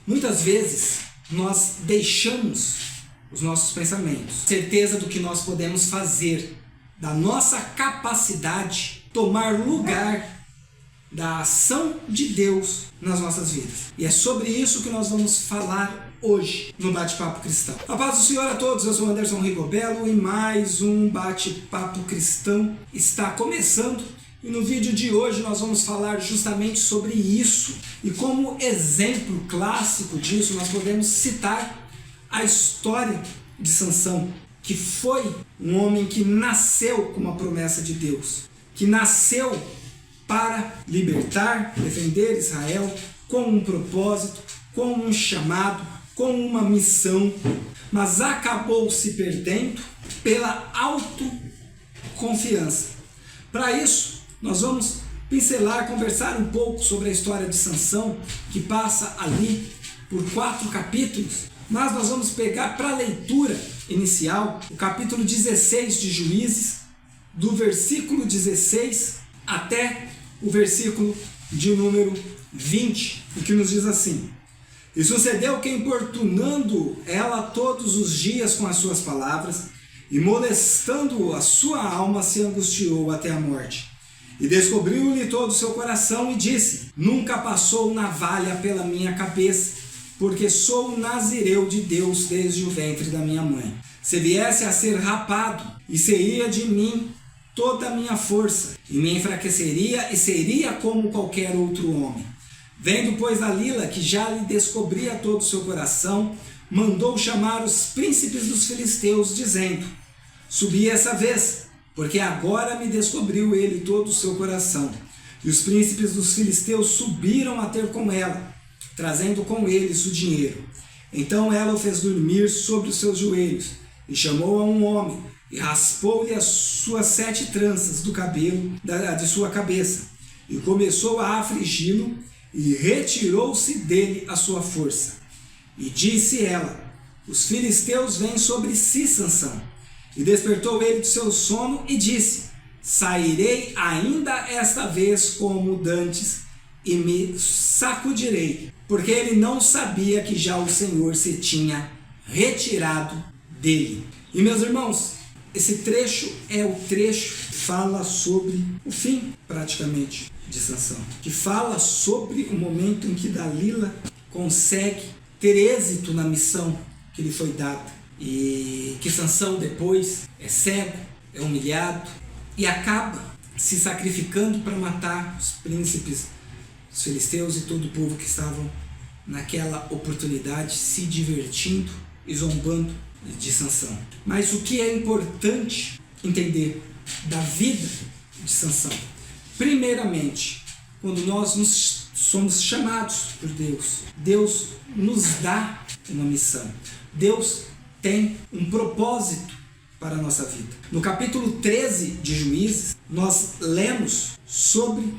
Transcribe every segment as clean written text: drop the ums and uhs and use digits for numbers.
Muitas vezes nós deixamos os nossos pensamentos, certeza do que nós podemos fazer, da nossa capacidade tomar lugar da ação de Deus nas nossas vidas. E é sobre isso que nós vamos falar hoje no Bate-Papo Cristão. A paz do Senhor a todos, eu sou Anderson Rigobello e mais um Bate-Papo Cristão está começando. E no vídeo de hoje nós vamos falar justamente sobre isso. E como exemplo clássico disso, nós podemos citar a história de Sansão, que foi um homem que nasceu com uma promessa de Deus, que nasceu para libertar, defender Israel com um propósito, com um chamado, com uma missão, mas acabou se perdendo pela autoconfiança. Para isso, nós vamos pincelar, conversar um pouco sobre a história de Sansão, que passa ali por 4 capítulos, mas nós vamos pegar para a leitura inicial o capítulo 16 de Juízes, do versículo 16 até o versículo de número 20, o que nos diz assim: E sucedeu que, importunando ela todos os dias com as suas palavras, e molestando a sua alma, se angustiou até a morte. E descobriu-lhe todo o seu coração e disse: Nunca passou navalha pela minha cabeça, porque sou nazireu de Deus desde o ventre da minha mãe. Se viesse a ser rapado, e seria de mim toda a minha força, e me enfraqueceria e seria como qualquer outro homem. Vendo, pois, Dalila que já lhe descobria todo o seu coração, mandou chamar os príncipes dos filisteus, dizendo: Subi essa vez, porque agora me descobriu ele todo o seu coração. E os príncipes dos filisteus subiram a ter com ela, trazendo com eles o dinheiro. Então ela o fez dormir sobre os seus joelhos, e chamou a um homem, e raspou-lhe as suas 7 tranças do cabelo de sua cabeça, e começou a afligi-lo, e retirou-se dele a sua força. E disse ela: Os filisteus vêm sobre si, Sansão. E despertou ele do seu sono e disse: Sairei ainda esta vez como dantes, e me sacudirei, porque ele não sabia que já o Senhor se tinha retirado dele. E meus irmãos, esse trecho é o trecho que fala sobre o fim, praticamente, de Sansão, que fala sobre o momento em que Dalila consegue ter êxito na missão que lhe foi dada, e que Sansão depois é cego, é humilhado e acaba se sacrificando para matar os príncipes dos filisteus e todo o povo que estavam naquela oportunidade se divertindo e zombando de Sansão. Mas o que é importante entender da vida de Sansão? Primeiramente, quando nós somos chamados por Deus, Deus nos dá uma missão. Deus tem um propósito para a nossa vida. No capítulo 13 de Juízes, nós lemos sobre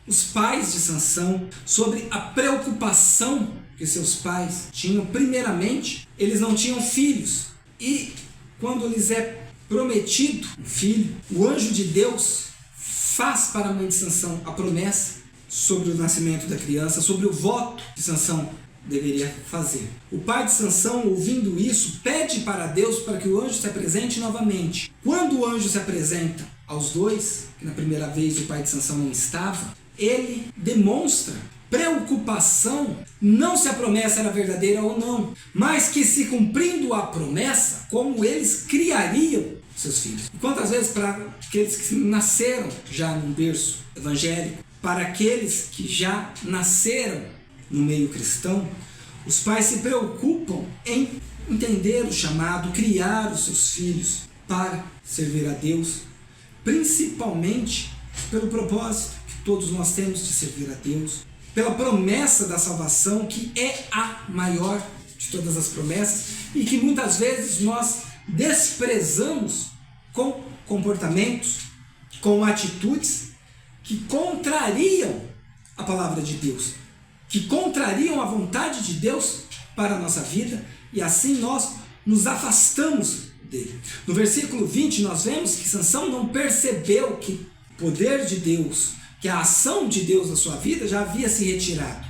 os pais de Sansão, sobre a preocupação que seus pais tinham. Primeiramente, eles não tinham filhos. E quando lhes é prometido um filho, o anjo de Deus faz para a mãe de Sansão a promessa sobre o nascimento da criança, sobre o voto que Sansão deveria fazer. O pai de Sansão, ouvindo isso, pede para Deus para que o anjo se apresente novamente. Quando o anjo se apresenta aos dois, que na primeira vez o pai de Sansão não estava, ele demonstra preocupação, não se a promessa era verdadeira ou não, mas que, se cumprindo a promessa, como eles criariam seus filhos. E quantas vezes, para aqueles que nasceram já num berço evangélico, para aqueles que já nasceram no meio cristão, os pais se preocupam em entender o chamado, criar os seus filhos para servir a Deus, principalmente pelo propósito que todos nós temos de servir a Deus, pela promessa da salvação, que é a maior de todas as promessas e que muitas vezes nós desprezamos com comportamentos, com atitudes que contrariam a palavra de Deus, que contrariam a vontade de Deus para a nossa vida, e assim nós nos afastamos dele. No versículo 20 nós vemos que Sansão não percebeu que o poder de Deus, que a ação de Deus na sua vida já havia se retirado.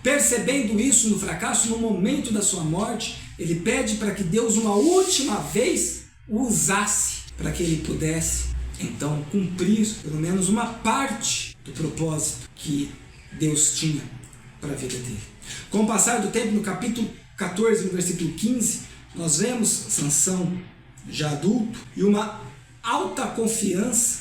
Percebendo isso no fracasso, no momento da sua morte, ele pede para que Deus uma última vez o usasse, para que ele pudesse então cumprir pelo menos uma parte do propósito que Deus tinha para a vida dele. Com o passar do tempo, no capítulo 14, no versículo 15, nós vemos Sansão já adulto e uma alta confiança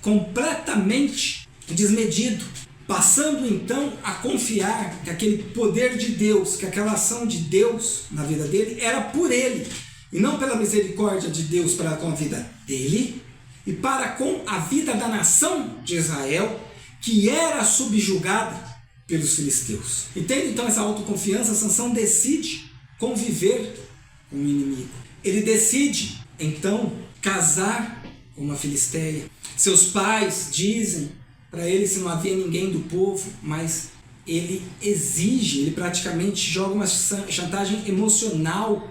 completamente desmedido, passando então a confiar que aquele poder de Deus, que aquela ação de Deus na vida dele era por ele, e não pela misericórdia de Deus para com a vida dele e para com a vida da nação de Israel, que era subjugada pelos filisteus. E tendo então essa autoconfiança, Sansão decide conviver com o inimigo. Ele decide então casar com uma filisteia. Seus pais dizem para ele se não havia ninguém do povo, mas ele exige, ele praticamente joga uma chantagem emocional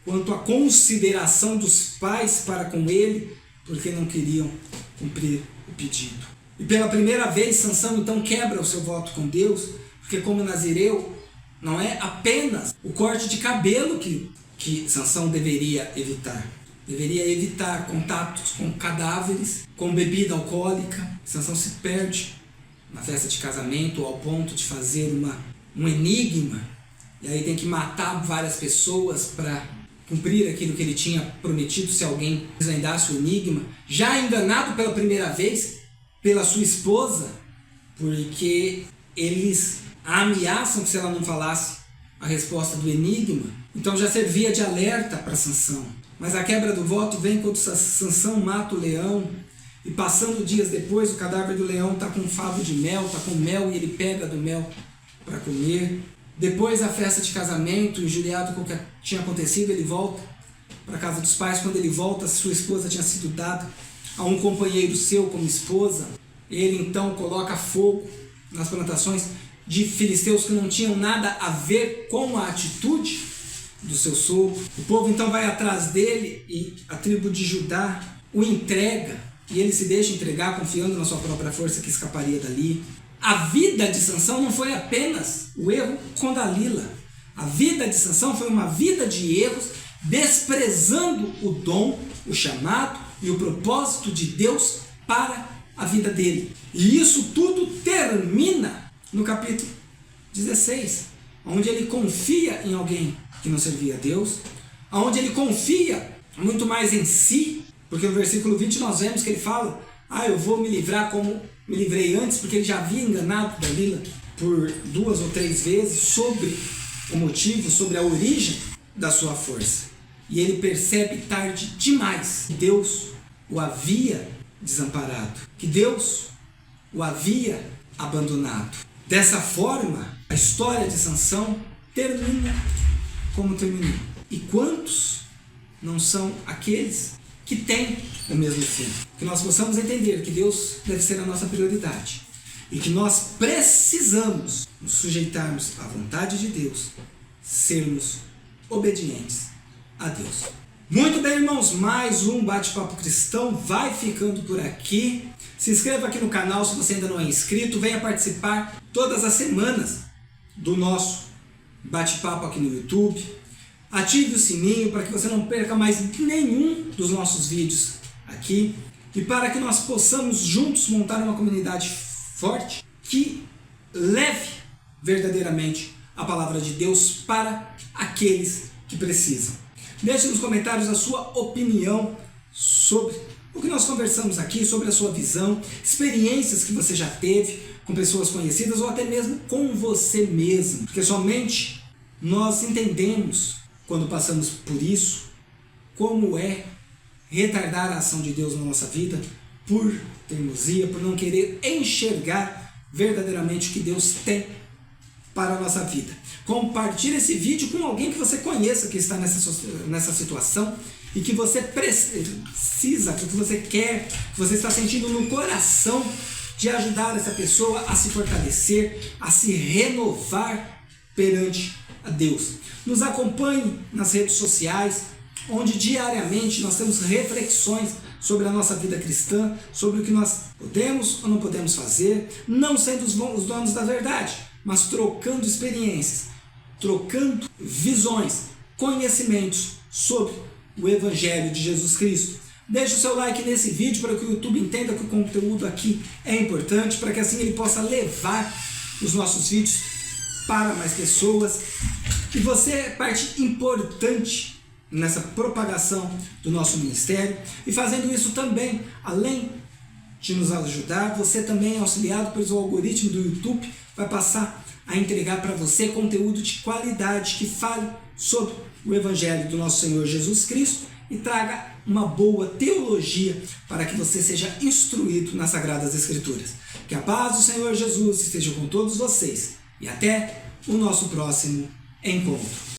quanto à consideração dos pais para com ele, porque não queriam cumprir o pedido. E pela primeira vez, Sansão então quebra o seu voto com Deus, porque como nazireu, não é apenas o corte de cabelo que Sansão deveria evitar. Deveria evitar contatos com cadáveres, com bebida alcoólica. Sansão se perde na festa de casamento ao ponto de fazer um enigma, e aí tem que matar várias pessoas para cumprir aquilo que ele tinha prometido se alguém desvendasse o enigma, já enganado pela primeira vez pela sua esposa, porque eles a ameaçam que se ela não falasse a resposta do enigma, então já servia de alerta para Sansão. Mas a quebra do voto vem quando Sansão mata o leão, e passando dias depois o cadáver do leão está com um favo de mel, está com mel, e ele pega do mel para comer. Depois da festa de casamento, injuriado com o que tinha acontecido, ele volta para a casa dos pais. Quando ele volta, sua esposa tinha sido dada a um companheiro seu como esposa. Ele então coloca fogo nas plantações de filisteus que não tinham nada a ver com a atitude do seu sogro. O povo então vai atrás dele e a tribo de Judá o entrega, e ele se deixa entregar confiando na sua própria força que escaparia dali. A vida de Sansão não foi apenas o erro com Dalila. A vida de Sansão foi uma vida de erros, desprezando o dom, o chamado e o propósito de Deus para a vida dele. E isso tudo termina no capítulo 16, onde ele confia em alguém que não servia a Deus, onde ele confia muito mais em si, porque no versículo 20 nós vemos que ele fala: eu vou me livrar como me livrei antes, porque ele já havia enganado Dalila por 2 ou 3 vezes sobre o motivo, sobre a origem da sua força. E ele percebe tarde demais que Deus o havia desamparado, que Deus o havia abandonado. Dessa forma, a história de Sansão termina como terminou. E quantos não são aqueles que têm o mesmo fim? Que nós possamos entender que Deus deve ser a nossa prioridade e que nós precisamos nos sujeitarmos à vontade de Deus, sermos obedientes a Deus. Muito bem, irmãos, mais um Bate-Papo Cristão vai ficando por aqui. Se inscreva aqui no canal se você ainda não é inscrito, venha participar todas as semanas do nosso bate-papo aqui no YouTube. Ative o sininho para que você não perca mais nenhum dos nossos vídeos aqui, e para que nós possamos juntos montar uma comunidade forte que leve verdadeiramente a palavra de Deus para aqueles que precisam. Deixe nos comentários a sua opinião sobre o que nós conversamos aqui, sobre a sua visão, experiências que você já teve com pessoas conhecidas ou até mesmo com você mesmo, porque somente nós entendemos, quando passamos por isso, como é retardar a ação de Deus na nossa vida por teimosia, por não querer enxergar verdadeiramente o que Deus tem para a nossa vida. Compartilhe esse vídeo com alguém que você conheça que está nessa situação e que você precisa, que você quer, que você está sentindo no coração de ajudar essa pessoa a se fortalecer, a se renovar perante a Deus. Nos acompanhe nas redes sociais, onde diariamente nós temos reflexões sobre a nossa vida cristã, sobre o que nós podemos ou não podemos fazer, não sendo os donos da verdade, mas trocando experiências, trocando visões, conhecimentos sobre o Evangelho de Jesus Cristo. Deixe o seu like nesse vídeo para que o YouTube entenda que o conteúdo aqui é importante, para que assim ele possa levar os nossos vídeos para mais pessoas. E você é parte importante nessa propagação do nosso ministério. E fazendo isso também, além de nos ajudar, você também é auxiliado pelo algoritmo do YouTube, vai passar a entregar para você conteúdo de qualidade que fale sobre o Evangelho do nosso Senhor Jesus Cristo e traga uma boa teologia para que você seja instruído nas Sagradas Escrituras. Que a paz do Senhor Jesus esteja com todos vocês e até o nosso próximo encontro.